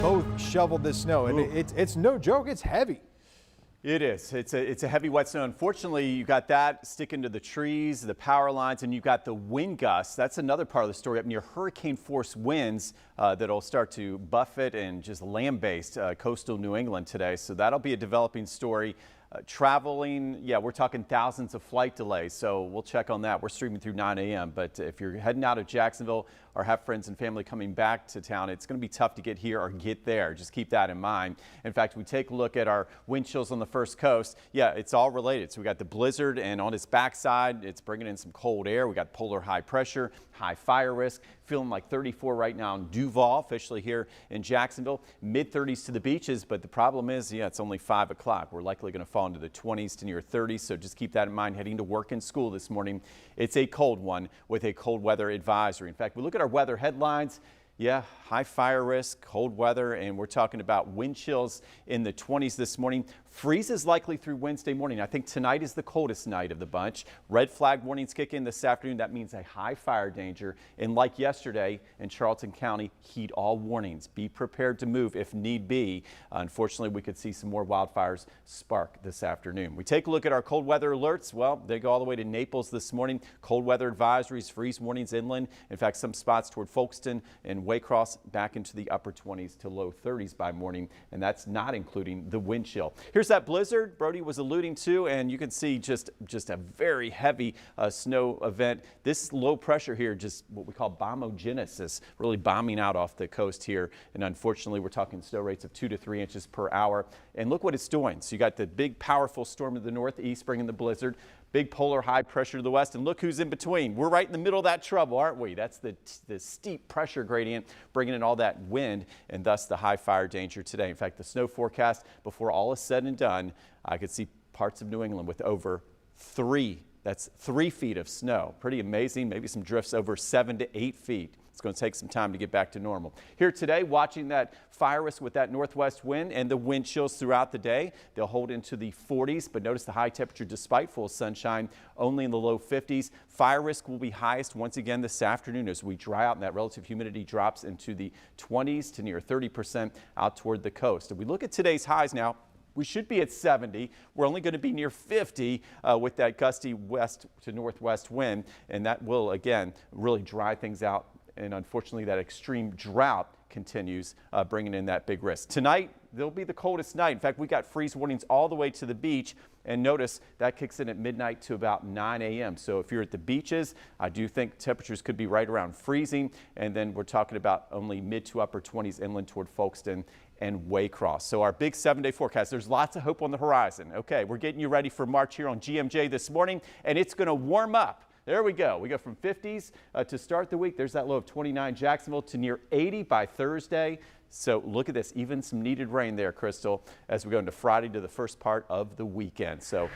both shoveled this snow, and it's no joke. It's heavy. It is. It's a heavy wet snow. Unfortunately, you got that sticking to the trees, the power lines, and you've got the wind gusts. That's another part of the story up near hurricane force winds that'll start to buffet and just land-based coastal New England today. So that'll be a developing story. Traveling, yeah, we're talking thousands of flight delays, so we'll check on that. We're streaming through 9 a.m., but if you're heading out of Jacksonville or have friends and family coming back to town, it's going to be tough to get here or get there. Just keep that in mind. In fact, we take a look at our wind chills on the first coast. Yeah, it's all related. So we got the blizzard, and on its backside, it's bringing in some cold air. We got polar high pressure, high fire risk, feeling like 34 right now in Duval, officially here in Jacksonville. Mid-30s to the beaches, but the problem is, yeah, it's only 5 o'clock. We're likely going to fall into the 20s to near 30s, so just keep that in mind heading to work and school this morning. It's a cold one with a cold weather advisory. In fact, we look at our weather headlines. Yeah, high fire risk, cold weather, and we're talking about wind chills in the 20s this morning. Freeze is likely through Wednesday morning. I think tonight is the coldest night of the bunch. Red flag warnings kick in this afternoon. That means a high fire danger. And like yesterday in Charlton County, heed all warnings. Be prepared to move if need be. Unfortunately, we could see some more wildfires spark this afternoon. We take a look at our cold weather alerts. Well, they go all the way to Naples this morning. Cold weather advisories, freeze warnings inland. In fact, some spots toward Folkestone and Waycross back into the upper 20s to low 30s by morning, and that's not including the wind chill. Here's that blizzard Brody was alluding to, and you can see just a very heavy snow event. This low pressure here, just what we call bombogenesis, really bombing out off the coast here, and unfortunately we're talking snow rates of 2 to 3 inches per hour. And look what it's doing. So you got the big powerful storm of the northeast bringing the blizzard. Big polar high pressure to the west, and look who's in between. We're right in the middle of that trouble, aren't we? That's the steep pressure gradient bringing in all that wind, and thus the high fire danger today. In fact, the snow forecast, before all is said and done, I could see parts of New England with over 3 feet of snow. Pretty amazing. Maybe some drifts over 7 to 8 feet. It's going to take some time to get back to normal. Here today, watching that fire risk with that northwest wind and the wind chills throughout the day. They'll hold into the 40s, but notice the high temperature despite full sunshine, only in the low 50s. Fire risk will be highest once again this afternoon as we dry out and that relative humidity drops into the 20s to near 30% out toward the coast. If we look at today's highs now, we should be at 70. We're only going to be near 50 with that gusty west to northwest wind, and that will again really dry things out. And unfortunately, that extreme drought continues, bringing in that big risk. Tonight, there'll be the coldest night. In fact, we got freeze warnings all the way to the beach. And notice that kicks in at midnight to about 9 a.m. So if you're at the beaches, I do think temperatures could be right around freezing. And then we're talking about only mid to upper 20s inland toward Folkestone and Waycross. So our big 7-day forecast, there's lots of hope on the horizon. Okay, we're getting you ready for March here on GMJ this morning, and it's going to warm up. There we go. We go from 50s to start the week. There's that low of 29 Jacksonville to near 80 by Thursday. So look at this, even some needed rain there, Crystal, as we go into Friday to the first part of the weekend. So